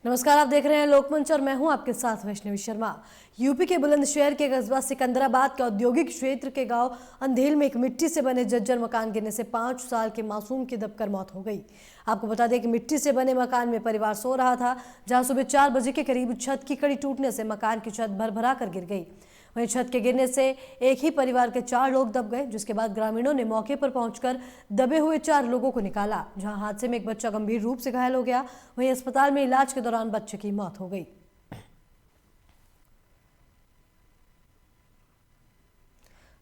नमस्कार, आप देख रहे हैं लोकमंच और मैं हूं आपके साथ वैष्णवी शर्मा। यूपी के बुलंदशहर के कस्बा सिकंदराबाद के औद्योगिक क्षेत्र के गांव अंधेल में एक मिट्टी से बने जर्जर मकान गिरने से 5 साल के मासूम की दबकर मौत हो गई। आपको बता दें कि मिट्टी से बने मकान में परिवार सो रहा था, जहां सुबह 4 बजे के करीब छत की कड़ी टूटने से मकान की छत भरभरा कर गिर गई। वहीं छत के गिरने से एक ही परिवार के 4 लोग दब गए, जिसके बाद ग्रामीणों ने मौके पर पहुंचकर दबे हुए 4 लोगों को निकाला। जहां हादसे में एक बच्चा गंभीर रूप से घायल हो गया, वहीं अस्पताल में इलाज के दौरान बच्चे की मौत हो गई।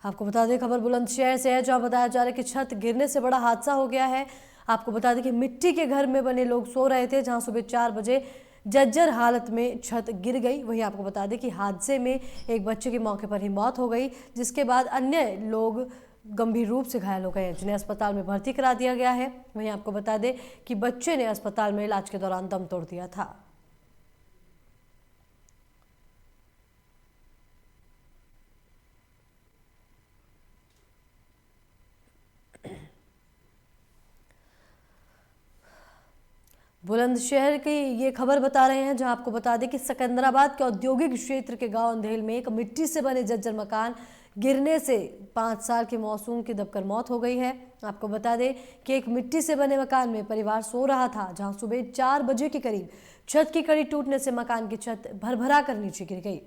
आपको बता दें, खबर बुलंदशहर से है, जहां बताया जा रहा है कि छत गिरने से बड़ा हादसा हो गया है। आपको बता दें कि मिट्टी के घर में बने लोग सो रहे थे, जहां सुबह 4 बजे जर्जर हालत में छत गिर गई। वहीं आपको बता दें कि हादसे में एक बच्चे की मौके पर ही मौत हो गई, जिसके बाद अन्य लोग गंभीर रूप से घायल हो गए हैं, जिन्हें अस्पताल में भर्ती करा दिया गया है। वहीं आपको बता दें कि बच्चे ने अस्पताल में इलाज के दौरान दम तोड़ दिया था। बुलंदशहर की ये खबर बता रहे हैं, जहां आपको बता दें कि सिकंदराबाद के औद्योगिक क्षेत्र के गांव अंधेल में एक मिट्टी से बने जर्जर मकान गिरने से 5 साल के मासूम की दबकर मौत हो गई है। आपको बता दें कि एक मिट्टी से बने मकान में परिवार सो रहा था, जहां सुबह 4 बजे के करीब छत की कड़ी टूटने से मकान की छत भरभरा कर नीचे गिर गई।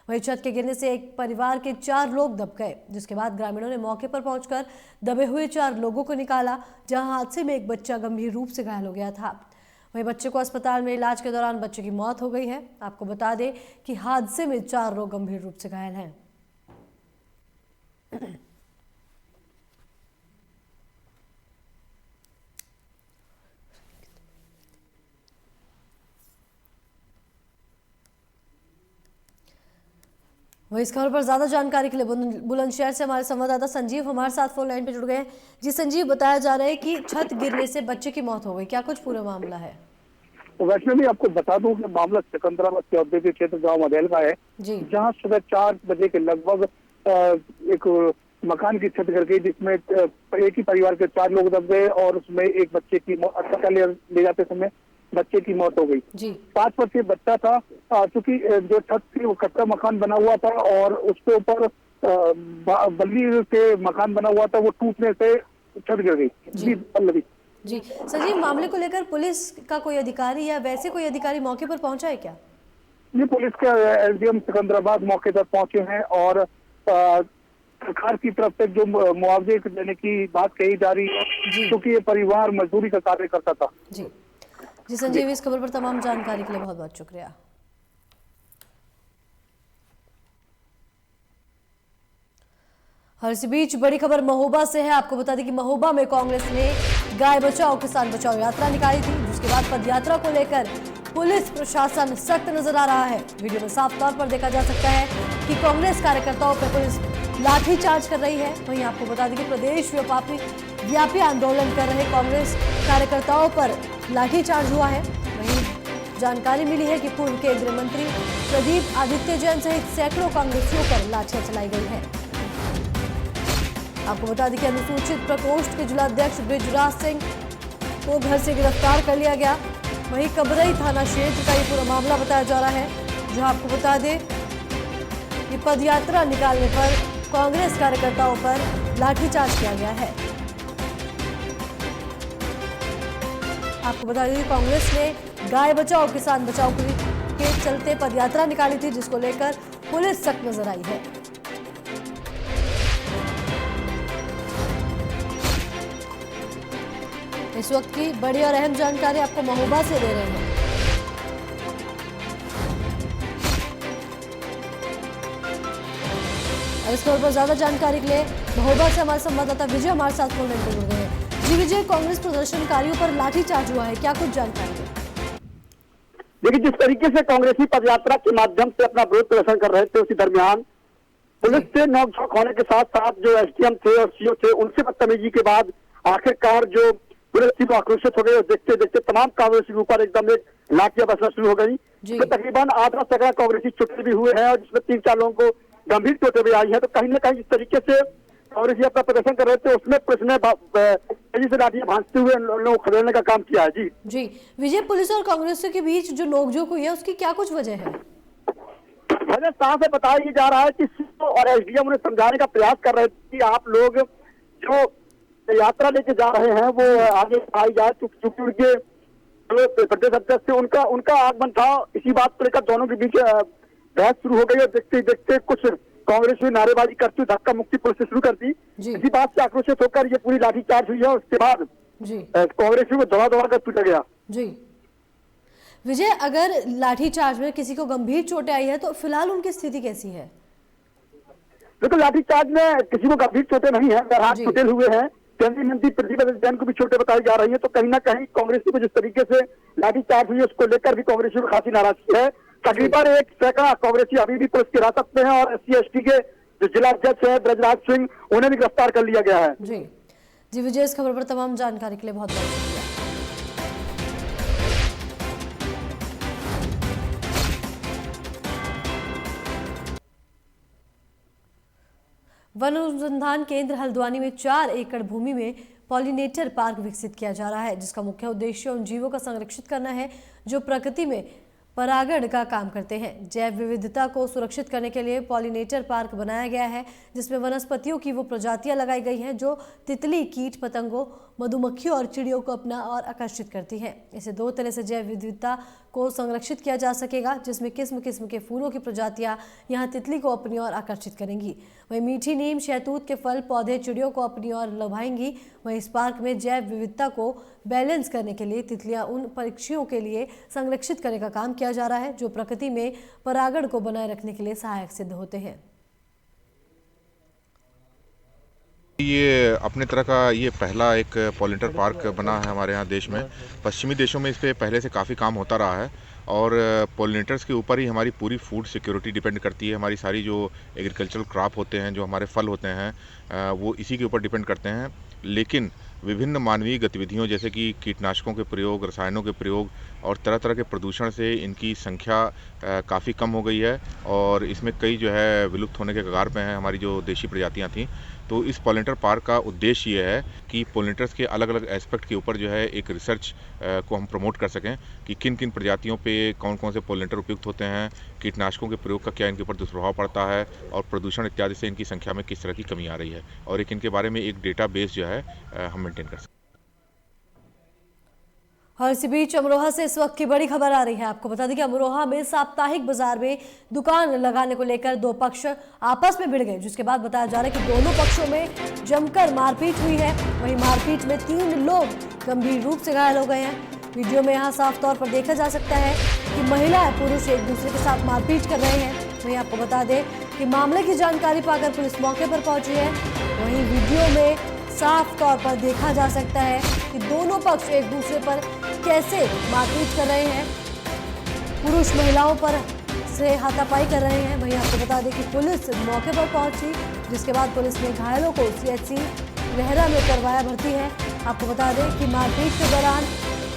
वहीं छत के गिरने से एक परिवार के 4 लोग दब गए, जिसके बाद ग्रामीणों ने मौके पर पहुंचकर दबे हुए 4 लोगों को निकाला। जहां हादसे में एक बच्चा गंभीर रूप से घायल हो गया था। वहीं बच्चे को अस्पताल में इलाज के दौरान बच्चे की मौत हो गई है। आपको बता दें कि हादसे में 4 लोग गंभीर रूप से घायल हैं। वहीं इस खबर पर ज्यादा जानकारी के लिए बुलंदशहर से हमारे संवाददाता संजीव हमारे साथ फोन लाइन पे जुड़ गए हैं। जी संजीव, बताया जा रहा है कि छत गिरने से बच्चे की मौत हो गई, क्या कुछ पूरा मामला है? तो वैसे भी आपको बता दूं कि मामला सिकंदराबाद के औद्योगिक क्षेत्र गांव अधेल का है, जहां सुबह 4 बजे के लगभग एक मकान की छत गिर गई, जिसमें एक ही परिवार के 4 लोग दब गए और उसमें एक बच्चे की अस्पताल ले जाते समय बच्चे की मौत हो गई। 5 वर्षीय बच्चा था, चूंकि जो छत थी वो कच्चा मकान बना हुआ था और उसके ऊपर बल्ली से मकान बना हुआ था, वो टूटने से छत गिर गई। जी संजीव, मामले को लेकर पुलिस का कोई अधिकारी या वैसे कोई अधिकारी मौके पर पहुंचा है क्या? जी, पुलिस के एसडीएम सिकंदराबाद मौके पर पहुंचे हैं और सरकार की तरफ से जो मुआवजे देने की बात कही जा रही है, क्योंकि ये परिवार मजदूरी का कार्य करता था। जी संजीव, इस खबर पर तमाम जानकारी के लिए बहुत बहुत शुक्रिया। और इसी बीच बड़ी खबर महोबा से है। आपको बता दें कि महोबा में कांग्रेस ने गाय बचाओ किसान बचाओ यात्रा निकाली थी, जिसके बाद पदयात्रा को लेकर पुलिस प्रशासन सख्त नजर आ रहा है। वीडियो में साफ तौर पर देखा जा सकता है कि कांग्रेस कार्यकर्ताओं पर पुलिस लाठीचार्ज कर रही है। वहीं आपको बता दें कि प्रदेश व्यापी आंदोलन कर रहे कांग्रेस कार्यकर्ताओं पर लाठीचार्ज हुआ है। वहीं जानकारी मिली है कि पूर्व केंद्रीय मंत्री प्रदीप आदित्य जैन सहित सैकड़ों कांग्रेसियों पर लाठियां चलाई गई है। आपको बता दें कि अनुसूचित प्रकोष्ठ के जिलाध्यक्ष बृजराज सिंह को घर से गिरफ्तार कर लिया गया। वहीं कबरई थाना क्षेत्र का ये पूरा मामला बताया जा रहा है, जहां आपको बता दें कि पदयात्रा निकालने पर कांग्रेस कार्यकर्ताओं पर लाठीचार्ज किया गया है। आपको बता दें कि कांग्रेस ने गाय बचाओ किसान बचाओ के चलते पदयात्रा निकाली थी, जिसको लेकर पुलिस सख्त नजर आई है। इस वक्त की बड़ी और अहम जानकारी आपको महोबा से दे रहे हैं। इस खबर पर ज्यादा जानकारी के लिए महोबा से हमारे संवाददाता विजय हमारे साथ फोन लाइन पर जुड़ गए हैं। जी विजय, कांग्रेस प्रदर्शनकारियों पर लाठीचार्ज हुआ है, क्या कुछ जानकारी है? देखिए, जिस तरीके से कांग्रेसी पदयात्रा के माध्यम से अपना विरोध प्रदर्शन कर रहे थे, उसी दरमियान पुलिस से नोकझोंक होने के साथ साथ जो एसडीएम थे और सीओ थे, उनसे बदतमीजी के बाद आखिरकार जो पुलिस थी वो आक्रोशित हो गई और देखते देखते तमाम कांग्रेसी के ऊपर एकदम एक लाठियां बरसना शुरू हो गई। तो तकरीबन आधा सैकड़ा कांग्रेसी चोटिल भी हुए हैं और जिसमें 3-4 लोगों को गंभीर चोटें भी आई है। तो कहीं ना कहीं इस तरीके से कांग्रेसी अपना प्रदर्शन कर रहे थे, उसमें पुलिस ने तेजी से लाठियां भांजते हुए लोगों को खदेड़ने का काम किया है। जी जी विजय, पुलिस और कांग्रेसियों के बीच जो नोकझोंक हुई है उसकी क्या कुछ वजह है? वजह साफ से बताया जा रहा है कि सीओ और एसडीएम उन्हें समझाने का प्रयास कर रहे थे कि आप लोग जो यात्रा लेके जा रहे हैं वो आगे आई जाए, चूंकि उनके जो प्रदेश अध्यक्ष थे उनका आगमन था। इसी बात को लेकर दोनों के बीच बहस शुरू हो गई और देखते ही देखते कुछ कांग्रेस में नारेबाजी करती हुई धक्का मुक्की पुलिस ने शुरू कर दी। इसी बात से आक्रोशित होकर ये पूरी लाठीचार्ज हुई है। उसके बाद कांग्रेस को दौड़ा कर पीटा गया। जी विजय, अगर लाठीचार्ज में किसी को गंभीर चोटें आई है तो फिलहाल उनकी स्थिति कैसी है? देखो, लाठीचार्ज में किसी को गंभीर चोटें नहीं है, हाथ टूटे हुए हैं। केंद्रीय मंत्री प्रतिभा जैन को भी चोटें बताई जा रही है। तो कहीं ना कहीं कांग्रेसी को जिस तरीके से लाठीचार्ज हुई है उसको लेकर भी कांग्रेसी को खासी नाराजगी है। तकरीबन 1 सैकड़ा कांग्रेसी अभी भी पुलिस की हिरासत में है और SC/ST के जो जिला अध्यक्ष है ब्रजराज सिंह, उन्हें भी गिरफ्तार कर लिया गया है। जी विजय, इस खबर पर तमाम जानकारी के लिए बहुत बहुत शुक्रिया। वन अनुसंधान केंद्र हल्द्वानी में 4 एकड़ भूमि में पॉलिनेटर पार्क विकसित किया जा रहा है, जिसका मुख्य उद्देश्य उन जीवों का संरक्षित करना है जो प्रकृति में परागण का काम करते हैं। जैव विविधता को सुरक्षित करने के लिए पॉलिनेटर पार्क बनाया गया है, जिसमें वनस्पतियों की वो प्रजातियां लगाई गई हैं जो तितली, कीट पतंगों, मधुमक्खियों और चिड़ियों को अपना और आकर्षित करती हैं। इसे 2 तरह से जैव विविधता को संरक्षित किया जा सकेगा, जिसमें किस्म किस्म के फूलों की प्रजातियां यहाँ तितली को अपनी ओर आकर्षित करेंगी। वहीं मीठी नीम, शहतूत के फल पौधे चिड़ियों को अपनी ओर लुभाएंगी। वहीं इस पार्क में जैव विविधता को बैलेंस करने के लिए तितलियां उन पक्षियों के लिए संरक्षित करने का काम किया जा रहा है जो प्रकृति में परागण को बनाए रखने के लिए सहायक सिद्ध होते हैं। ये अपने तरह का ये पहला एक पॉलिनेटर पार्क बना है हमारे यहाँ देश में। पश्चिमी देशों में इस पे पहले से काफ़ी काम होता रहा है और पॉलिनेटर्स के ऊपर ही हमारी पूरी फूड सिक्योरिटी डिपेंड करती है। हमारी सारी जो एग्रीकल्चरल क्रॉप होते हैं, जो हमारे फल होते हैं, वो इसी के ऊपर डिपेंड करते हैं। लेकिन विभिन्न मानवीय गतिविधियों जैसे कि कीटनाशकों के प्रयोग, रसायनों के प्रयोग और तरह तरह के प्रदूषण से इनकी संख्या काफ़ी कम हो गई है और इसमें कई जो है विलुप्त होने के कगार पे हैं हमारी जो देशी प्रजातियां थीं। तो इस पॉलिनेटर पार्क का उद्देश्य ये है कि पॉलिनेटर्स के अलग अलग एस्पेक्ट के ऊपर जो है एक रिसर्च को हम प्रमोट कर सकें कि किन किन प्रजातियों पे कौन कौन से पॉलिनेटर उपयुक्त होते हैं, कीटनाशकों के प्रयोग का क्या इनके ऊपर दुष्प्रभाव पड़ता है और प्रदूषण इत्यादि से इनकी संख्या में किस तरह की कमी आ रही है और एक इनके बारे में एक डेटाबेस जो है हम मेंटेन कर सकते हैं। और इसी बीच अमरोहा से इस वक्त की बड़ी खबर आ रही है। आपको बता दें कि अमरोहा में साप्ताहिक बाजार में दुकान लगाने को लेकर 2 पक्ष आपस में भिड़ गए, जिसके बाद बताया जा रहा है कि दोनों पक्षों में जमकर मारपीट हुई है। वहीं मारपीट में 3 लोग गंभीर रूप से घायल हो गए हैं। वीडियो में यहाँ साफ तौर पर देखा जा सकता है कि महिला और पुरुष एक दूसरे के साथ मारपीट कर रहे हैं। वहीं आपको बता दें कि मामले की जानकारी पाकर पुलिस मौके पर पहुंची है। वहीं वीडियो में साफ तौर पर देखा जा सकता है कि दोनों पक्ष एक दूसरे पर कैसे मारपीट कर रहे हैं। पुरुष महिलाओं पर से हाथापाई कर रहे हैं। वहीं आपको बता दें कि पुलिस मौके पर पहुंची, जिसके बाद पुलिस ने घायलों को CHC रेहरा में करवाया भर्ती है। आपको बता दें कि मारपीट के दौरान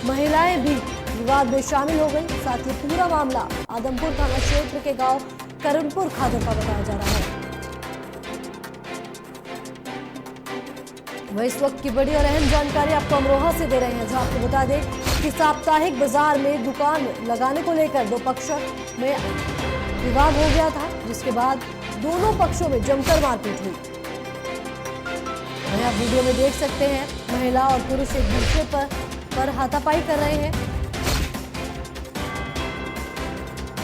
महिलाएं भी विवाद में शामिल हो गई। साथ ही पूरा मामला आदमपुर थाना क्षेत्र के गांव करमपुर खादर का बताया जा रहा है। वह इस वक्त की बड़ी और अहम जानकारी आपको अमरोहा से दे रहे हैं, जहां आपको बता दें कि साप्ताहिक बाजार में दुकान लगाने को लेकर 2 पक्षों में विवाद हो गया था, जिसके बाद दोनों पक्षों में जमकर मारपीट हुई। वहीं आप वीडियो में देख सकते हैं महिला और पुरुष एक दूसरे पर हाथापाई कर रहे हैं।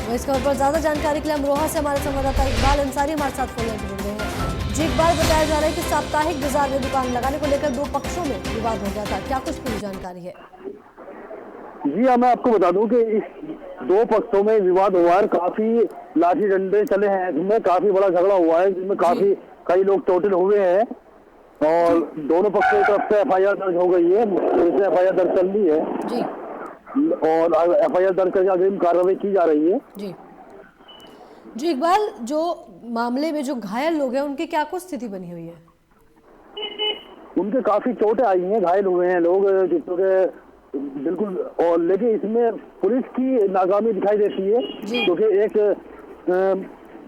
वह इस खबर पर ज्यादा जानकारी के लिए अमरोहा से हमारे संवाददाता इकबाल अंसारी हमारे साथ फोन लाइन पर जुड़ गए हैं। जी इकबाल, बताया जा रहा है कि साप्ताहिक बाजार में दुकान लगाने को लेकर 2 पक्षों में विवाद हो गया था, क्या कुछ पूरी जानकारी है? जी हाँ, मैं आपको बता दूं कि इस 2 पक्षों में विवाद हुआ है। काफी लाठी डंडे चले हैं, जिसमें काफी बड़ा झगड़ा हुआ है, जिसमें कई लोग चोटिल हुए हैं और दोनों पक्षों की तरफ से FIR दर्ज हो गई है। इसमें FIR दर्ज कर ली है जी और FIR दर्ज करके अग्रिम कार्रवाई की जा रही है। जी इकबाल, जो मामले में जो घायल लोग हैं उनकी क्या कुछ स्थिति बनी हुई है? उनके काफी चोटें आई हैं, घायल हुए हैं लोग बिल्कुल। और लेकिन इसमें पुलिस की नाकामी दिखाई देती है, क्योंकि एक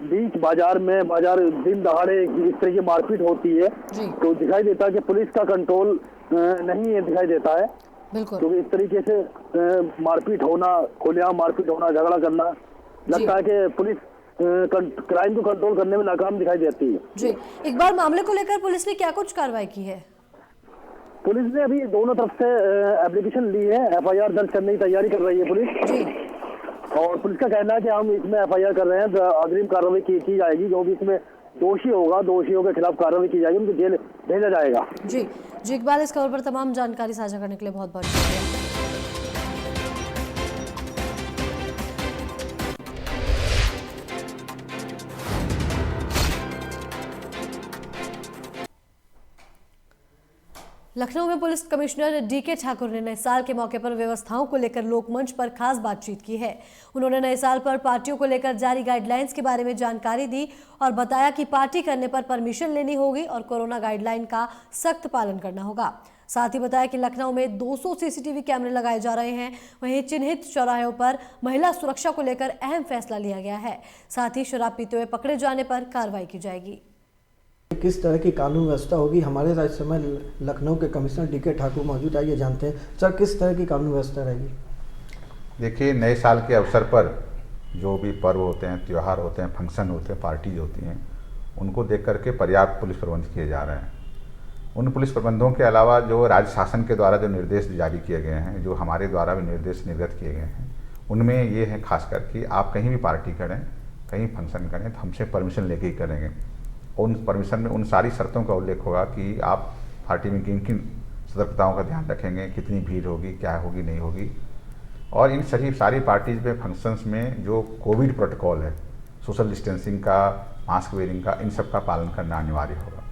बीच बाजार दिन दहाड़े इस तरह की मारपीट होती है तो दिखाई देता है कि पुलिस का कंट्रोल नहीं है, दिखाई देता है। बिल्कुल। तो इस तरीके से मारपीट होना, खुलेआम मारपीट होना, झगड़ा करना, लगता है कि पुलिस क्राइम को कंट्रोल करने में नाकाम दिखाई देती है। जी, एक बार मामले को लेकर पुलिस ने क्या कुछ कार्रवाई की है? पुलिस ने अभी दोनों तरफ से एप्लीकेशन ली है, FIR दर्ज करने की तैयारी कर रही है पुलिस जी। और पुलिस का कहना है कि हम इसमें FIR कर रहे हैं, अग्रिम कार्रवाई की जाएगी। जो भी इसमें दोषी होगा, दोषियों के खिलाफ कार्रवाई की जाएगी, उनको जेल भेजा जाएगा। जी जी, इकबाल, इस खबर पर तमाम जानकारी साझा करने के लिए बहुत बहुत शुक्रिया। लखनऊ में पुलिस कमिश्नर DK ठाकुर ने नए साल के मौके पर व्यवस्थाओं को लेकर लोकमंच पर खास बातचीत की है। उन्होंने नए साल पर पार्टियों को लेकर जारी गाइडलाइंस के बारे में जानकारी दी और बताया कि पार्टी करने पर परमिशन लेनी होगी और कोरोना गाइडलाइन का सख्त पालन करना होगा। साथ ही बताया कि लखनऊ में 200 CCTV कैमरे लगाए जा रहे हैं। वहीं चिन्हित चौराहों पर महिला सुरक्षा को लेकर अहम फैसला लिया गया है। साथ ही शराब पीते हुए पकड़े जाने पर कार्रवाई की जाएगी। किस तरह की कानून व्यवस्था होगी, हमारे साथ इस समय लखनऊ के कमिश्नर DK ठाकुर मौजूद है, ये जानते हैं। सर, किस तरह की कानून व्यवस्था रहेगी? देखिए, नए साल के अवसर पर जो भी पर्व होते हैं, त्यौहार होते हैं, फंक्शन होते हैं, पार्टीज होती हैं, उनको देख करके पर्याप्त पुलिस प्रबंध किए जा रहे हैं। उन पुलिस प्रबंधों के अलावा जो राज्य शासन के द्वारा जो निर्देश जारी किए गए हैं, जो हमारे द्वारा भी निर्देश निर्गत किए गए हैं, उनमें ये है खास कर कि आप कहीं भी पार्टी करें, कहीं फंक्शन करें तो हमसे परमिशन लेके ही करेंगे। उन परमिशन में उन सारी शर्तों का उल्लेख होगा कि आप पार्टी में किन किन सतर्कताओं का ध्यान रखेंगे, कितनी भीड़ होगी, क्या होगी, नहीं होगी। और इन सारी पार्टीज में, फंक्शंस में जो कोविड प्रोटोकॉल है, सोशल डिस्टेंसिंग का, मास्क वेयरिंग का, इन सब का पालन करना अनिवार्य होगा।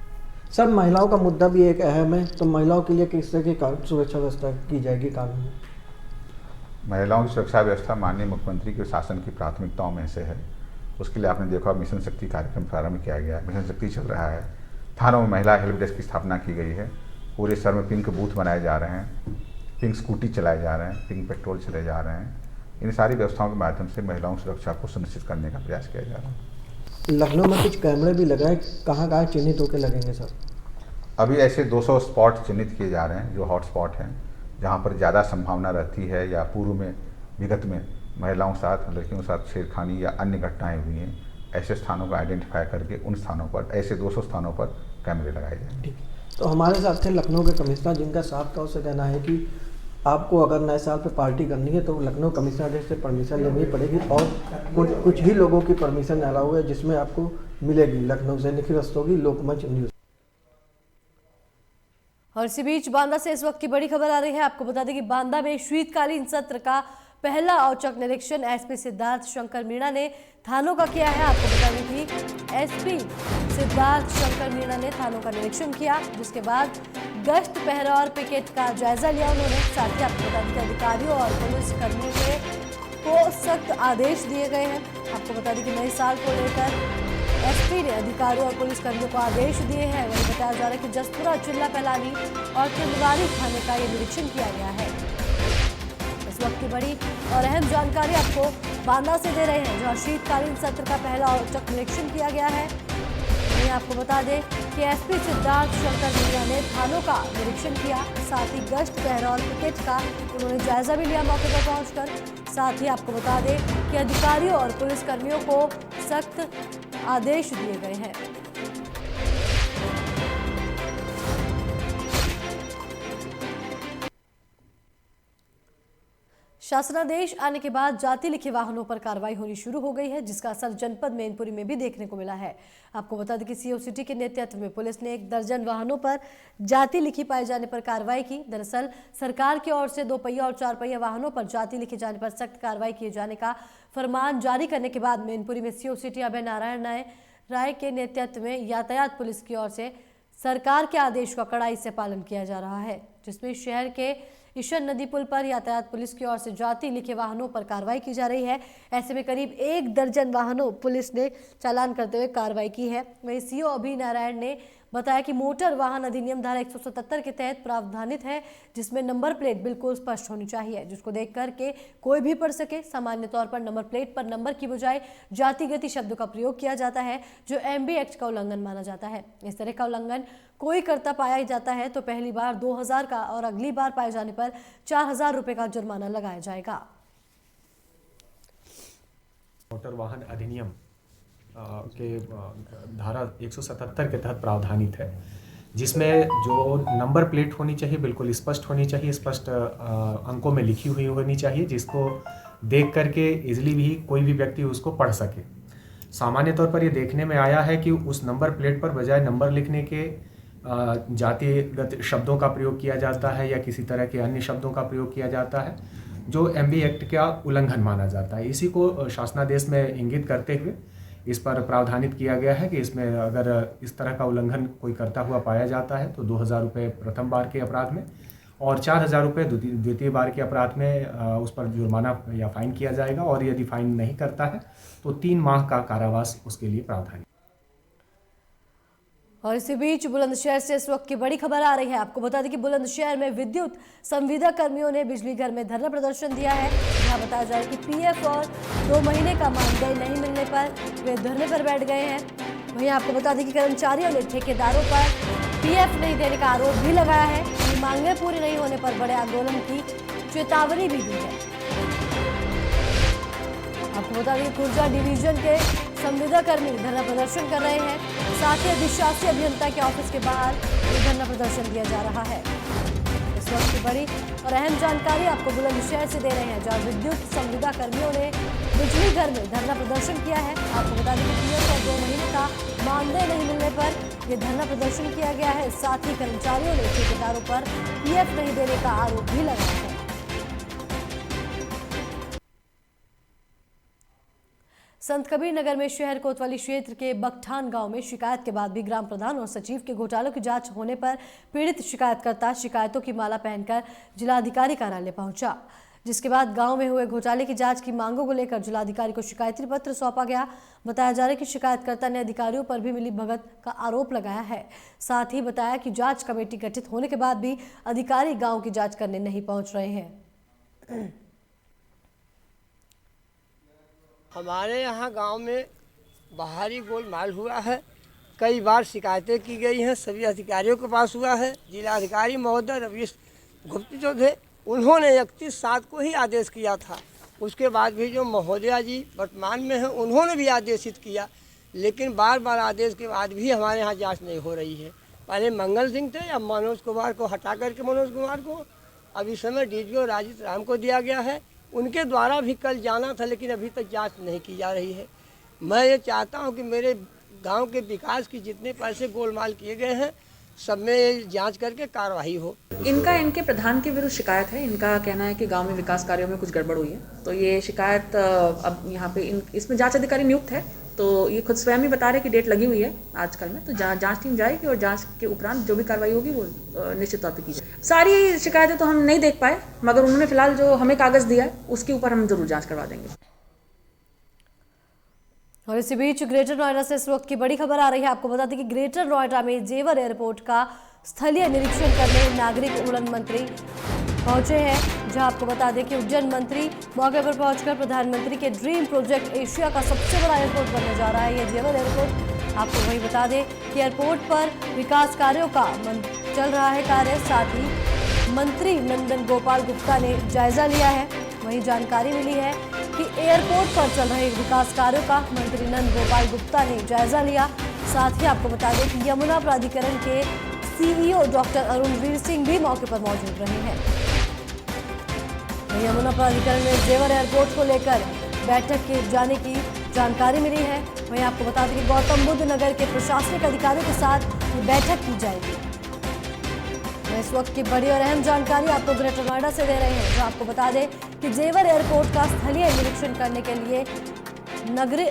सर, महिलाओं का मुद्दा भी एक अहम है, तो महिलाओं के लिए किस तरह की सुरक्षा व्यवस्था की जाएगी कानून में? महिलाओं की सुरक्षा व्यवस्था माननीय मुख्यमंत्री के शासन की प्राथमिकताओं में से है। उसके लिए आपने देखा मिशन शक्ति कार्यक्रम प्रारंभ किया गया है, मिशन शक्ति चल रहा है। थानों में महिला हेल्प डेस्क की स्थापना की गई है। पूरे शहर में पिंक बूथ बनाए जा रहे हैं, पिंक स्कूटी चलाए जा रहे हैं, पिंक पेट्रोल चलाए जा रहे हैं। इन सारी व्यवस्थाओं के माध्यम से महिलाओं की सुरक्षा को सुनिश्चित करने का प्रयास किया जा रहा है। लखनऊ में कुछ कैमरे भी लगाए, कहाँ चिन्हित होकर लगेंगे सर? अभी ऐसे 200 स्पॉट चिन्हित किए जा रहे हैं जो हॉट स्पॉट हैं, जहाँ पर ज़्यादा संभावना रहती है या पूर्व में विगत में महिलाओं के साथ, लड़कियों के साथ छेड़खानी या अन्य घटनाएं हुई हैं। ऐसे स्थानों को आइडेंटिफाई करके उन स्थानों पर, ऐसे 200 स्थानों पर कैमरे लगाए जाएंगे। ठीक, तो हमारे साथ थे लखनऊ के कमिश्नर, जिनका साफ तौर से कहना है कि आपको अगर नए साल पे पार्टी करनी है तो लखनऊ कमिश्नरेट से परमिशन लेनी पड़ेगी और कुछ ही लोगों की परमिशन अलाउ है, जिसमें आपको मिलेगी। लखनऊ से निखिल रस्तोगी, लोकमंच न्यूज़। और इसी बीच बांदा से इस वक्त की बड़ी खबर आ रही है। आपको बता दें कि बांदा में शीतकालीन सत्र का पहला औचक निरीक्षण SP सिद्धार्थ शंकर मीणा ने थानों का किया है। आपको बता दें कि SP सिद्धार्थ शंकर मीणा ने थानों का निरीक्षण किया, जिसके बाद गश्त, पहरा और पिकेट का जायजा लिया उन्होंने। साथ ही आपको बता दें कि अधिकारियों और पुलिस कर्मियों को सख्त आदेश दिए गए हैं। आपको बता दें कि नए साल को लेकर SP ने अधिकारियों और पुलिस कर्मियों को आदेश दिए हैं। वहीं बताया जा रहा है कि जसपुरा, चिल्ला पैलानी और तिलवारी थाने का ये निरीक्षण किया गया है। इस वक्त की बड़ी और अहम जानकारी आपको बांदा से दे रहे हैं, जहां शीतकालीन सत्र का पहला औचक निरीक्षण किया गया है। वहीं आपको बता दें कि SP सिद्धार्थ शंकर मीणा ने थानों का निरीक्षण किया, साथ ही गश्त, पहरा और पिकेट का उन्होंने जायजा भी लिया मौके पर पहुंचकर। साथ ही आपको बता दें कि अधिकारियों और पुलिसकर्मियों को सख्त आदेश दिए गए हैं। शासनादेश आने के बाद जाति लिखे वाहनों पर कार्रवाई होनी शुरू हो गई है, जिसका असर जनपद मैनपुरी में भी देखने को मिला है। आपको बता दें कि CO सिटी के नेतृत्व में पुलिस ने 1 दर्जन वाहनों पर जाति लिखी पाए जाने पर कार्रवाई की। दरअसल सरकार की ओर से 2 पहिया और 4 पहिया वाहनों पर जाति लिखे जाने पर सख्त कार्रवाई किए जाने का फरमान जारी करने के बाद मैनपुरी में CO सिटी अभय नारायण राय के नेतृत्व में यातायात पुलिस की ओर से सरकार के आदेश का कड़ाई से पालन किया जा रहा है, जिसमें शहर के ईशन नदी पुल पर यातायात पुलिस की ओर से जाती लिखे वाहनों पर कार्रवाई की जा रही है। ऐसे में करीब 1 दर्जन वाहनों पुलिस ने चालान करते हुए कार्रवाई की है। वहीं सीओ अभी नारायण ने बताया कि मोटर वाहन अधिनियम धारा 177 के तहत प्रावधानित है, जिसमें नंबर प्लेट बिल्कुल स्पष्ट होनी चाहिए, जिसको देख करके कोई भी पढ़ सके। सामान्य तौर पर नंबर प्लेट पर नंबर की बजाय जातिगति शब्दों का प्रयोग किया जाता है, जो एमबी एक्ट का उल्लंघन माना जाता है। इस तरह का उल्लंघन कोई करता पाया जाता है तो पहली बार 2000 का और अगली बार पाए जाने पर 4000 रुपए का जुर्माना लगाया जाएगा। मोटर वाहन अधिनियम के धारा 177 के तहत प्रावधानित है, जिसमें जो नंबर प्लेट होनी चाहिए बिल्कुल स्पष्ट होनी चाहिए, स्पष्ट अंकों में लिखी हुई होनी चाहिए, जिसको देख करके इजीली भी कोई भी व्यक्ति उसको पढ़ सके। सामान्य तौर पर ये देखने में आया है कि उस नंबर प्लेट पर बजाय नंबर लिखने के जातिगत शब्दों का प्रयोग किया जाता है या किसी तरह के अन्य शब्दों का प्रयोग किया जाता है, जो एमबी एक्ट का उल्लंघन माना जाता है। इसी को शासनादेश में इंगित करते हुए इस पर प्रावधानित किया गया है कि इसमें अगर इस तरह का उल्लंघन कोई करता हुआ पाया जाता है तो 2000 रुपये प्रथम बार के अपराध में और 4000 रुपये द्वितीय बार के अपराध में उस पर जुर्माना या फाइन किया जाएगा, और यदि फाइन नहीं करता है तो 3 माह का कारावास उसके लिए प्रावधान। और इसी बीच बुलंदशहर से इस वक्त की बड़ी खबर आ रही है। आपको बता दें कि बुलंदशहर में विद्युत संविदा कर्मियों ने बिजली घर में धरना प्रदर्शन दिया है। यहाँ बताया जाए कि पीएफ और 2 महीने का मानदेय नहीं मिलने पर वे धरने पर बैठ गए हैं। वहीं आपको बता दें कि कर्मचारियों ने ठेकेदारों पर पीएफ नहीं देने का आरोप भी लगाया है। मांगें पूरी नहीं होने पर बड़े आंदोलन की चेतावनी भी दी है। आपको बता दें खुर्जा डिवीजन के संविदा कर्मी धरना प्रदर्शन कर रहे हैं। साथ ही अधिशासी अभियंता के ऑफिस के बाहर ये धरना प्रदर्शन दिया जा रहा है। इस वक्त की बड़ी और अहम जानकारी आपको बुलंदशहर से दे रहे हैं, जहां विद्युत संविदा कर्मियों ने बिजली घर में धरना प्रदर्शन किया है। आपको बता दें कि पीएफ और 2 महीने का मानदेय नहीं मिलने पर यह धरना प्रदर्शन किया गया है। साथ ही कर्मचारियों ने ठेकेदारों पर पीएफ नहीं देने का आरोप भी लगाया है। संत कबीर नगर में शहर कोतवाली क्षेत्र के बकठान गांव में शिकायत के बाद भी ग्राम प्रधान और सचिव के घोटालों की जांच होने पर पीड़ित शिकायतकर्ता शिकायतों की माला पहनकर जिलाधिकारी कार्यालय पहुंचा, जिसके बाद गांव में हुए घोटाले की जांच की मांगों को लेकर जिलाधिकारी को शिकायती पत्र सौंपा गया। बताया जा रहा है कि शिकायतकर्ता ने अधिकारियों पर भी मिली भगत का आरोप लगाया है। साथ ही बताया कि जाँच कमेटी गठित होने के बाद भी अधिकारी गाँव की जाँच करने नहीं पहुँच रहे हैं। हमारे यहाँ गांव में बाहरी गोलमाल हुआ है, कई बार शिकायतें की गई हैं, सभी अधिकारियों के पास हुआ है। जिलाधिकारी महोदय रवीश गुप्ता जो थे उन्होंने 31/7 को ही आदेश किया था। उसके बाद भी जो महोदया जी वर्तमान में हैं उन्होंने भी आदेशित किया, लेकिन बार बार आदेश के बाद भी हमारे यहाँ जाँच नहीं हो रही है। पहले मंगल सिंह थे, अब मनोज कुमार को हटा करके मनोज कुमार को, अब इस समय डीजीओ राजीव राम को दिया गया है। उनके द्वारा भी कल जाना था, लेकिन अभी तक जांच नहीं की जा रही है। मैं ये चाहता हूं कि मेरे गांव के विकास की जितने पैसे गोलमाल किए गए हैं सब में जांच करके कार्रवाई हो। इनके प्रधान के विरुद्ध शिकायत है। इनका कहना है कि गांव में विकास कार्यों में कुछ गड़बड़ हुई है, तो ये शिकायत अब यहाँ पे इसमें जांच अधिकारी नियुक्त है, तो ये खुद स्वयं ही बता रहे कि डेट लगी हुई है आजकल में, तो जांच टीम जाएगी और जांच के उपरांत जो भी कार्रवाई होगी वो निश्चित तौर पर की जाए। सारी शिकायतें तो हम नहीं देख पाए, मगर उन्होंने फिलहाल जो हमें कागज दिया है उसके ऊपर हम जरूर जांच करवा देंगे। और इसी बीच ग्रेटर नोएडा से इस वक्त की बड़ी खबर आ रही है। आपको बता दें कि ग्रेटर नोएडा में जेवर एयरपोर्ट का स्थलीय निरीक्षण करने नागरिक उड्डयन मंत्री पहुंचे हैं, जहां आपको बता दें कि उड्डयन मंत्री मौके पर पहुंचकर प्रधानमंत्री के ड्रीम प्रोजेक्ट एशिया का सबसे बड़ा एयरपोर्ट बनने जा रहा है ये जेवर एयरपोर्ट। आपको वही बता दें कि एयरपोर्ट पर विकास कार्यों का चल रहा है कार्य। साथ ही मंत्री नंदन गोपाल गुप्ता ने जायजा लिया है। वहीं जानकारी मिली है कि एयरपोर्ट पर चल रहे विकास कार्यों का मंत्री नंद गोपाल गुप्ता ने जायजा लिया। साथ ही आपको बता दें कि यमुना प्राधिकरण के सीईओ डॉक्टर अरुणवीर सिंह भी मौके पर मौजूद रहे हैं। यमुना प्राधिकरण में जेवर एयरपोर्ट को लेकर बैठक के जाने की जानकारी मिली है। वहीं आपको बता दें कि गौतम बुद्ध नगर के प्रशासनिक अधिकारियों के साथ बैठक की जाएगी। इस वक्त की बड़ी और अहम जानकारी आपको ग्रेटर नोएडा से दे रहे हैं, जो आपको बता दें कि जेवर एयरपोर्ट का स्थलीय निरीक्षण करने के लिए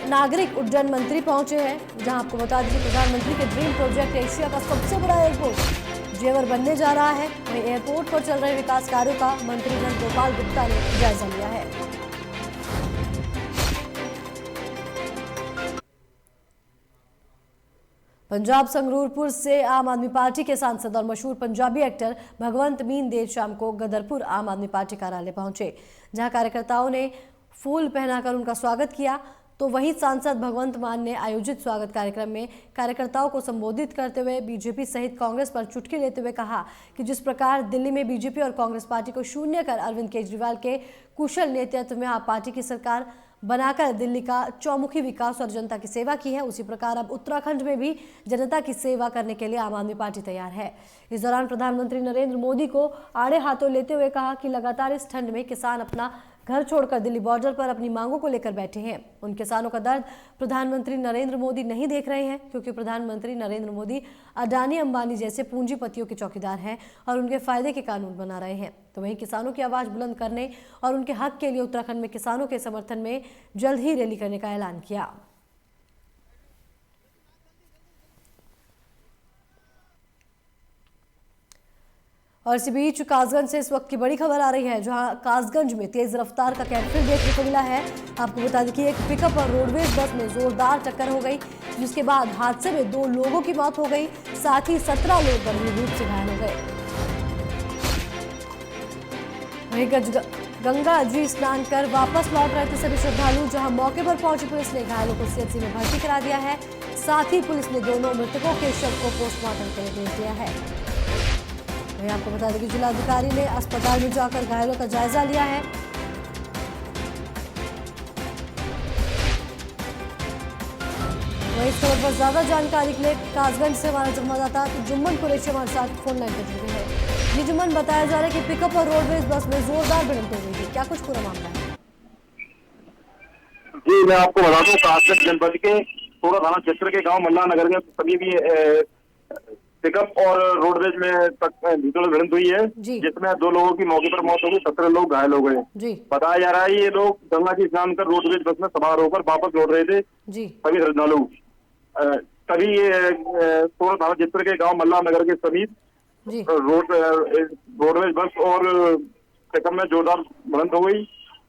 नागरिक उड्डयन मंत्री पहुंचे हैं, जहां आपको बता दें कि प्रधानमंत्री के ड्रीम प्रोजेक्ट एशिया का सबसे बड़ा एयरपोर्ट जेवर बनने जा रहा है। वहीं एयरपोर्ट पर चल रहे विकास कार्यों का मंत्री गोपाल गुप्ता ने जायजा लिया है। पंजाब संगरूरपुर से आम आदमी पार्टी के सांसद और मशहूर Punjabi actor Bhagwant mean there शाम को गदरपुर आम आदमी पार्टी कार्यालय पहुंचे, जहां कार्यकर्ताओं ने फूल पहनाकर उनका स्वागत किया। तो वहीं सांसद भगवंत मान ने आयोजित स्वागत कार्यक्रम में कार्यकर्ताओं को संबोधित करते हुए बीजेपी सहित कांग्रेस पर चुटकी लेते हुए कहा कि जिस प्रकार दिल्ली में बीजेपी और कांग्रेस पार्टी को शून्य कर अरविंद केजरीवाल के कुशल नेतृत्व में आप पार्टी की सरकार बनाकर दिल्ली का चौमुखी विकास और जनता की सेवा की है, उसी प्रकार अब उत्तराखंड में भी जनता की सेवा करने के लिए आम आदमी पार्टी तैयार है। इस दौरान प्रधानमंत्री नरेंद्र मोदी को आड़े हाथों लेते हुए कहा कि लगातार इस ठंड में किसान अपना घर छोड़कर दिल्ली बॉर्डर पर अपनी मांगों को लेकर बैठे हैं। उन किसानों का दर्द प्रधानमंत्री नरेंद्र मोदी नहीं देख रहे हैं, क्योंकि प्रधानमंत्री नरेंद्र मोदी अडानी अंबानी जैसे पूंजीपतियों के चौकीदार हैं और उनके फायदे के कानून बना रहे हैं। तो वहीं किसानों की आवाज बुलंद करने और उनके हक के लिए उत्तराखंड में किसानों के समर्थन में जल्द ही रैली करने का ऐलान किया। और इसी बीच कासगंज से इस वक्त की बड़ी खबर आ रही है, जहां कासगंज में तेज रफ्तार का कैंटर देखने को मिला है। आपको बता दें कि एक पिकअप और रोडवेज बस में जोरदार टक्कर हो गई, जिसके बाद हादसे में 2 लोगों की मौत हो गई, साथ ही 17 लोग गंभीर रूप से घायल हो गए। वहीं गंगा जी स्नान कर वापस लौट रहे थे सभी श्रद्धालु, जहां मौके पर पहुंची पुलिस ने घायलों को सीएचसी में भर्ती करा दिया है। साथ ही पुलिस ने दोनों मृतकों के शव को पोस्टमार्टम के लिए भेज दिया है। वहीं आपको बता दें कि जिलाधिकारी ने अस्पताल में जाकर घायलों का जायजा लिया है। वहीं इस खबर पर ज्यादा जानकारी के लिए कासगंज से हमारा संवाददाता जुम्मन कुरैशी हमारे साथ फोन लाइन पर जुड़े हैं। जी जुम्मन, बताया जा रहा है कि पिकअप और रोडवेज बस में जोरदार भिड़ंत हो गई थी, क्या कुछ पूरा मामला है? जी मैं आपको बता दूं, कासगंज जनपद के सोड़ा थाना क्षेत्र के गांव मल्ला नगर में सभी भी पिकअप और रोडवेज में भीषण भिड़ंत हुई है, जिसमें 2 लोगों की मौके पर मौत हो गई, 17 लोग घायल हो गए। बताया जा रहा है ये लोग गंगा जी स्नान कर रोडवेज बस में सवार होकर वापस लौट रहे थे। सभी श्रद्धालु सभी सोड़ा थाना क्षेत्र के गांव मल्ला नगर के समीप रोडवेज बस और पिकअप में जोरदार भिड़ंत हो गई,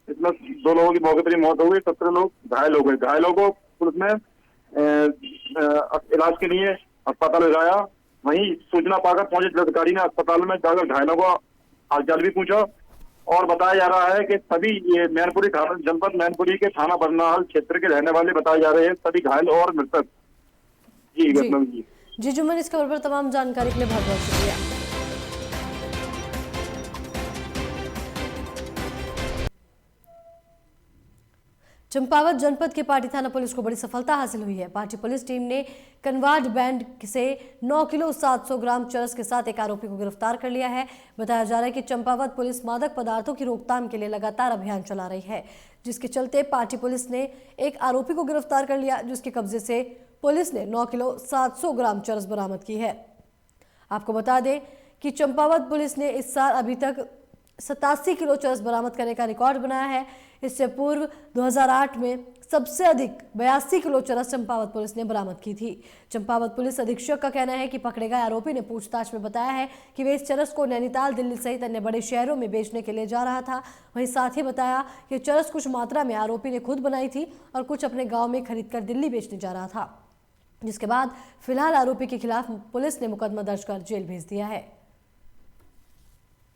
इसमें 2 लोगों की मौके पर ही मौत हो गई, 17 लोग घायल हो गए। घायलों को पुलिस ने इलाज के लिए अस्पताल ले जाया। वहीं सूचना पाकर पहुंचे जिलाधिकारी ने अस्पताल में जाकर घायलों का हालचाल भी पूछा और बताया जा रहा है कि सभी ये मैनपुरी थाना जनपद मैनपुरी के थाना बरनाहल क्षेत्र के रहने वाले बताए जा रहे हैं, सभी घायल और मृतक। जी जुम्मन, इस खबर पर तमाम जानकारी के लिए बहुत बहुत शुक्रिया। चंपावत जनपद के पार्टी थाना पुलिस को बड़ी सफलता हासिल हुई है। पार्टी पुलिस टीम ने कनवाड बैंड से 9 किलो 700 ग्राम चरस के साथ एक आरोपी को गिरफ्तार कर लिया है। बताया जा रहा है कि चंपावत पुलिस मादक पदार्थों की रोकथाम के लिए लगातार अभियान चला रही है, जिसके चलते पार्टी पुलिस ने एक आरोपी को गिरफ्तार कर लिया, जिसके कब्जे से पुलिस ने 9 किलो 700 ग्राम चरस बरामद की है। आपको बता दें कि चंपावत पुलिस ने इस साल अभी तक 87 किलो चरस बरामद करने का रिकॉर्ड बनाया है। इससे पूर्व 2008 में सबसे अधिक 82 किलो चरस चंपावत पुलिस ने बरामद की थी। चंपावत पुलिस अधीक्षक का कहना है कि पकड़े गए आरोपी ने पूछताछ में बताया है कि वे इस चरस को नैनीताल, दिल्ली सहित अन्य बड़े शहरों में बेचने के लिए जा रहा था। वहीं साथ ही बताया कि चरस कुछ मात्रा में आरोपी ने खुद बनाई थी और कुछ अपने गाँव में खरीद कर दिल्ली बेचने जा रहा था, जिसके बाद फिलहाल आरोपी के खिलाफ पुलिस ने मुकदमा दर्ज कर जेल भेज दिया है।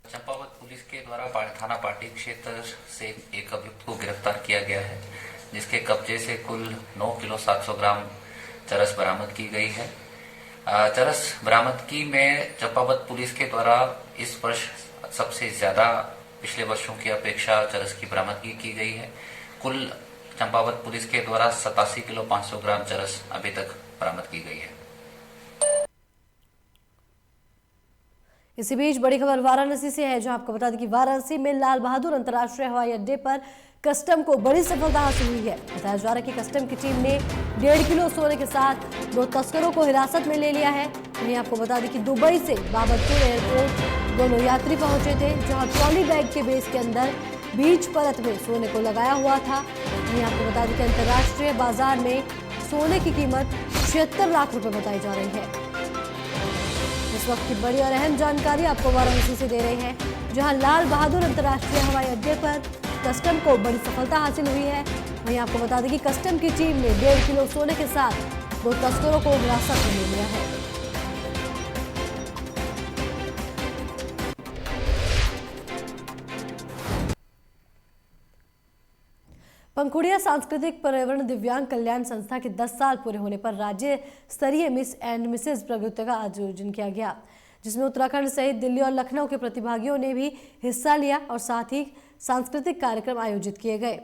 चंपावत पुलिस के द्वारा थाना पार्टी क्षेत्र से एक अभियुक्त को गिरफ्तार किया गया है, जिसके कब्जे से कुल 9 किलो 700 ग्राम चरस बरामद की गई है। चरस बरामदगी में चंपावत पुलिस के द्वारा इस वर्ष सबसे ज्यादा पिछले वर्षों की अपेक्षा चरस की बरामदगी की गई है। कुल चंपावत पुलिस के द्वारा 87 किलो 500 ग्राम चरस अभी तक बरामद की गई है। इसी बीच बड़ी खबर वाराणसी से है, जहां आपको बता दें कि वाराणसी में लाल बहादुर अंतर्राष्ट्रीय हवाई अड्डे पर कस्टम को बड़ी सफलता हासिल हुई है। बताया जा रहा है कि कस्टम की टीम ने 1.5 किलो सोने के साथ 2 तस्करों को हिरासत में ले लिया है। वहीं आपको बता दें कि दुबई से बाबतपुर एयरपोर्ट दोनों यात्री पहुंचे थे, जहां ट्रॉली बैग के बेस के अंदर बीच परत में सोने को लगाया हुआ था। वहीं आपको बता दें कि अंतर्राष्ट्रीय बाजार में सोने की कीमत 76 लाख रुपए बताई जा रही है। इस वक्त की बड़ी और अहम जानकारी आपको वाराणसी से दे रहे हैं, जहां लाल बहादुर अंतर्राष्ट्रीय हवाई अड्डे पर कस्टम को बड़ी सफलता हासिल हुई है। वहीं आपको बता दें कि कस्टम की टीम ने 1.5 किलो सोने के साथ 2 तस्करों को हिरासत में ले लिया है। पंखुड़िया सांस्कृतिक पर्यावरण दिव्यांग कल्याण संस्था के 10 साल पूरे होने पर राज्य स्तरीय मिस एंड मिसेज प्रतियोगिता का आयोजन किया गया, जिसमें उत्तराखंड सहित दिल्ली और लखनऊ के प्रतिभागियों ने भी हिस्सा लिया और साथ ही सांस्कृतिक कार्यक्रम आयोजित किए गए।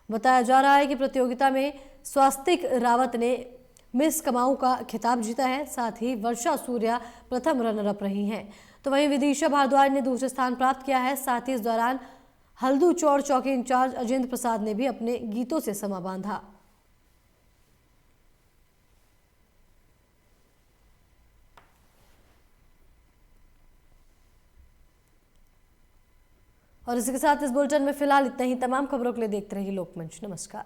बताया जा रहा है कि प्रतियोगिता में स्वास्तिक रावत ने मिस कमाऊ का खिताब जीता है, साथ ही वर्षा सूर्या प्रथम रनर अप रही हैं। तो वहीं विदिशा भारद्वाज ने दूसरे स्थान प्राप्त किया है। साथ ही इस दौरान हल्दू चौड़ चौकी इंचार्ज अजेंद्र प्रसाद ने भी अपने गीतों से समा बांधा। और इसी के साथ इस बुलेटिन में फिलहाल इतना ही। तमाम खबरों के लिए देखते रहिए लोकमंच। नमस्कार।